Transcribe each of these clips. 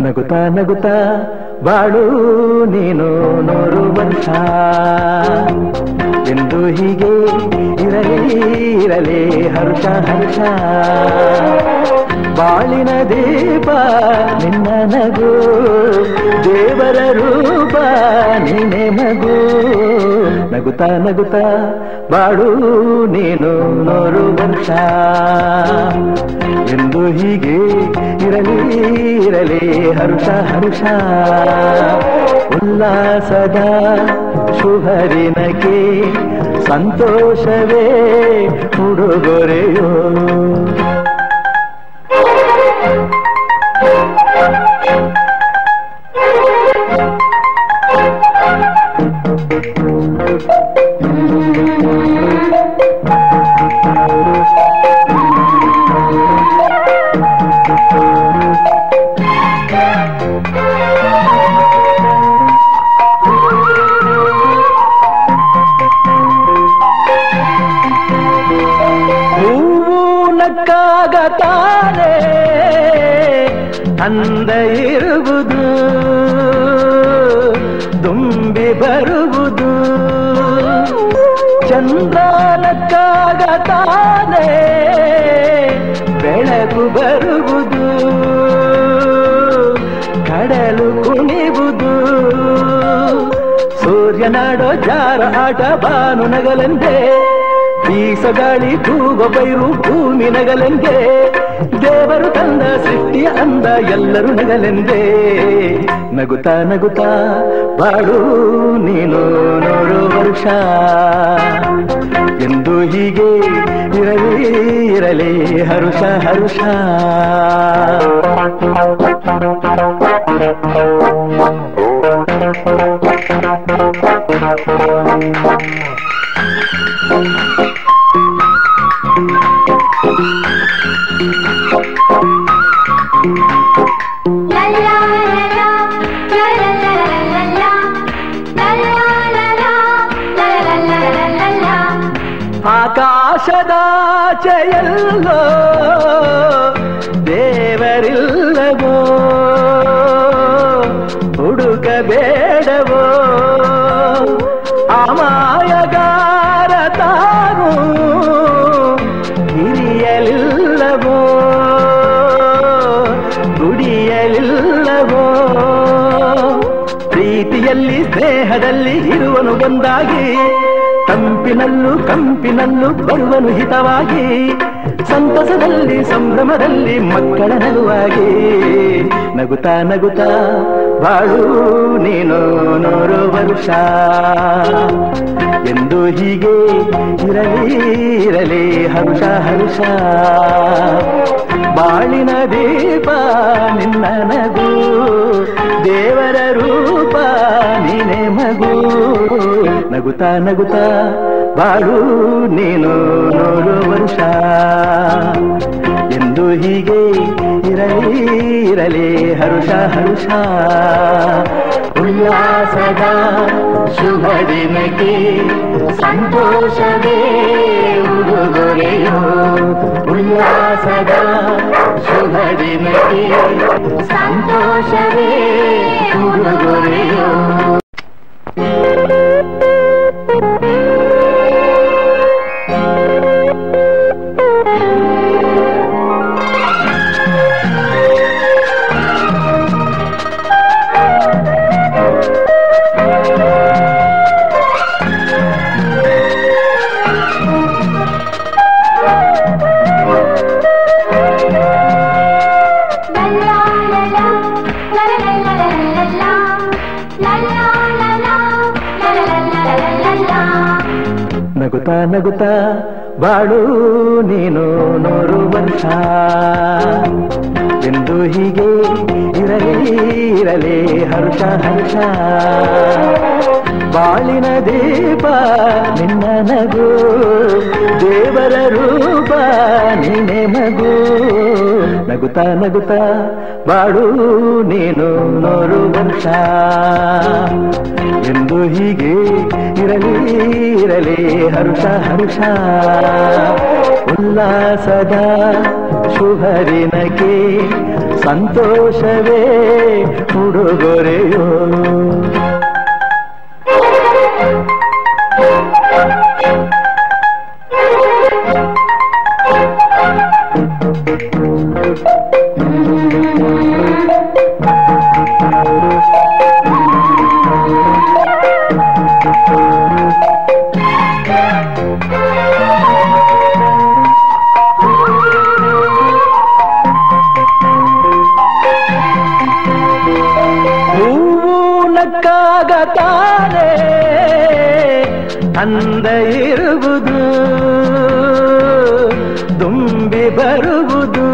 ನಗುತ್ತಾ ನಗುತ್ತಾ ಬಾಳು ನೀನು 100 ವರ್ಷ ಎಂದು ಹೀಗೆ ಇರಲಿ ಇರಲಿ ಹರ್ಷ ಹರ್ಷ ಬಾಳಿನ ದೀಪ ನಿನ್ನ ನಗು ದೇವರ ರೂಪ ನೀನೆ ಮಗು ನಗುತ್ತಾ ನಗುತ್ತಾ ಬಾಳು ನೀನು 100 ವರ್ಷ ಎಂದು ಹೀಗೆ ಇರಲಿ ಇರಲಿ ಹರ್ಷ ಹರ್ಷ ಉಲ್ಲಾಸದ ಶುಭದಿನಕ್ಕೆ ಸಂತೋಷವೇ ಉಡುಗೊರೆಯೋ ನಕ್ಕಾಗತಾನೆ ಅಂದ ಇರುವುದು ತುಂಬಿ ಬರುವುದು ಚಂದ್ರನಕ್ಕಾಗತಾನೆ ಬೆಳಕು ಬರುವುದು ಕಡಲು ಕುಣಿವುದು ಸೂರ್ಯನಾಡೋ ಜಾರ ಆಟ ಬಾನು ನಗಲೆಂದೇ ಬೀಸಗಾಳಿ ತೂಗೋ ಬೈರು ಭೂಮಿ ನಗಲೆಂದೇ ದೇವರು ತಂದ ಸೃಷ್ಟಿಯ ಅಂದ ಎಲ್ಲರೂ ನಗಲೆಂದೇ ನಗುತ್ತಾ ನಗುತ್ತಾ ಬಾಳು ನೀನು 100 ವರ್ಷ ಎಂದು ಹೀಗೆ ಇರಲಿ ಇರಲಿ ಹರುಷ ಹರುಷ ಆಕಾಶದಾಚೆಯಲ್ಲೋ ದೇವರಿಲ್ಲವೋ ಹುಡುಕಬೇಡವೋ ಅಮಾಯಗಾರ ತಾನು ಹಿರಿಯಲಿಲ್ಲವೋ ದುಡಿಯಲಿಲ್ಲವೋ ಪ್ರೀತಿಯಲ್ಲಿ ಸ್ನೇಹದಲ್ಲಿ ಇರುವನು ಒಂದಾಗಿ ತಂಪಿನಲ್ಲೂ ಕಂಪಿನಲ್ಲೂ ಬರುವನು ಹಿತವಾಗಿ ಸಂತಸದಲ್ಲಿ ಸಂಭ್ರಮದಲ್ಲಿ ಮಕ್ಕಳ ನಗುವಾಗಿ ನಗುತ್ತಾ ನಗುತ್ತಾ ಬಾಳು ನೀನು 100 ವರ್ಷ ಎಂದು ಹೀಗೆ ಇರಲಿ ಇರಲಿ ಹರ್ಷ ಹರ್ಷ ಬಾಳಿನ ದೀಪ ನಿನ್ನ ನಗು ದೇವರ ರೂಪ ನೀನೆ ಮಗು ನಗುತ್ತಾ ನಗುತ್ತಾ ಬಾಳು ನೀನು 100 ವರ್ಷ ಎಂದು ಹೀಗೆ ಇರಲಿ ಇರಲಿ ಹರ್ಷ ಹರ್ಷ ಉಲ್ಲಾಸದ ಶುಭ ದಿನಕ್ಕೆ ಸಂತೋಷವೇ ಉಡುಗೊರೆಯೋ ಉಲ್ಲಾಸದ ಶುಭ ದಿನಕ್ಕೆ ಸಂತೋಷವೇ ಉಡುಗೊರೆಯೋ ನಗುತ್ತಾ ನಗುತ್ತಾ ಬಾಳು ನೀನು 100 ವರ್ಷ ಎಂದು ಹೀಗೆ ಇರಲಿ ಇರಲಿ ಹರ್ಷ ಹರ್ಷ ಬಾಳಿನ ದೀಪ ನಿನ್ನ ನಗು ದೇವರ ರೂಪ ನೀನೆ ಮಗು ನಗುತ್ತಾ ನಗುತ್ತಾ ಬಾಳು ನೀನು 100 ವರ್ಷ ಎಂದು ಹೀಗೆ ಇರಲಿ ಇರಲಿ ಹರ್ಷ ಹರ್ಷ ಉಲ್ಲಾಸದ ಶುಭ ದಿನಕ್ಕೆ ಸಂತೋಷವೇ ಉಡುಗೊರೆಯೋ ನಕ್ಕಾಗತಾನೆ ಅಂದ ಇರುವುದು ತುಂಬಿ ಬರುವುದು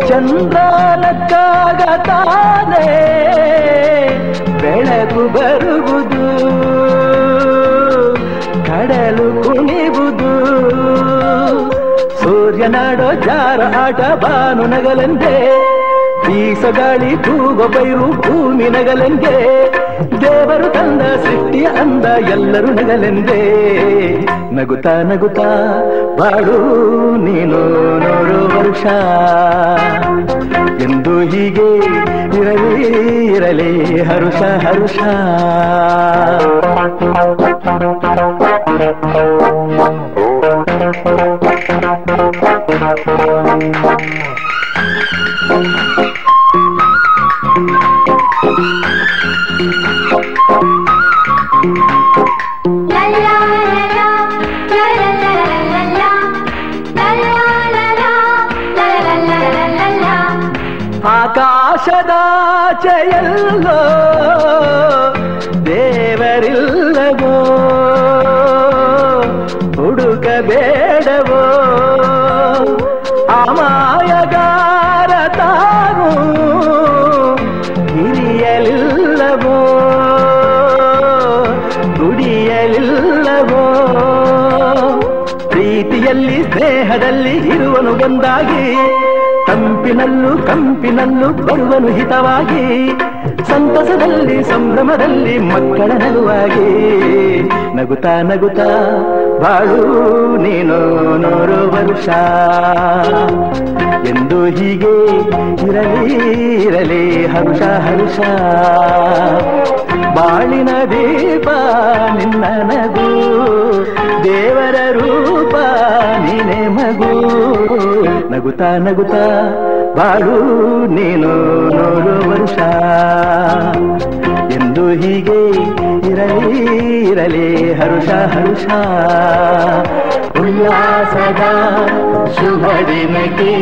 ಚಂದ್ರನಕ್ಕಾಗತಾನೆ ಬೆಳಕು ಬರುವುದು ಕಡಲು ಕುಣಿವುದು ಸೂರ್ಯನಾಡೋ ಜಾರ ಆಟ ಬಾನು ನಗಲೆಂದೇ ಬೀಸಗಾಳಿ ತೂಗ ಪೈರು ಭೂಮಿ ನಗಲೆಂದೇ ದೇವರು ತಂದ ಸೃಷ್ಟಿಯ ಅಂದ ಎಲ್ಲರೂ ನಗಲೆಂದೇ ನಗುತ್ತಾ ನಗುತ್ತಾ ಬಾಳು ನೀನು 100 ವರ್ಷ ಎಂದು ಹೀಗೆ ಇರಲಿ ಇರಲಿ ಹರುಷ ಹರುಷ ಆಕಾಶದಾಚೆಯಲ್ಲೋ ದೇವರಿಲ್ಲವೋ ಹುಡುಕಬೇಡವೋ ಅಮಾಯಗಾರ ತಾನು ಹಿರಿಯಲಿಲ್ಲವೋ ದುಡಿಯಲಿಲ್ಲವೋ ಪ್ರೀತಿಯಲ್ಲಿ ಸ್ನೇಹದಲ್ಲಿ ಇರುವನು ಒಂದಾಗಿ ತಂಪಿನಲ್ಲೂ ಕಂಪಿನಲ್ಲೂ ಬರುವನು ಹಿತವಾಗಿ ಸಂತಸದಲ್ಲಿ ಸಂಭ್ರಮದಲ್ಲಿ ಮಕ್ಕಳ ನಗುವಾಗಿ ನಗುತ್ತಾ ನಗುತ್ತಾ ಬಾಳು ನೀನು 100 ವರ್ಷ ಎಂದು ಹೀಗೆ ಇರಲಿ ಇರಲಿ ಹರುಷ ಹರುಷ ಬಾಳಿನ ದೀಪ ನಿನ್ನ ನಗು ದೇವರ ರೂಪ ನೀನೆ ಮಗು ನಗುತ್ತಾ ನಗುತ್ತಾ ಬಾಳು ನೀನು 100 ವರ್ಷ ಎಂದು ಹೀಗೆ ಇರಲಿ ಇರಲಿ ಹರುಷ ಹರುಷ ಉಲ್ಲಾಸದ ಶುಭ ದಿನಕ್ಕೆ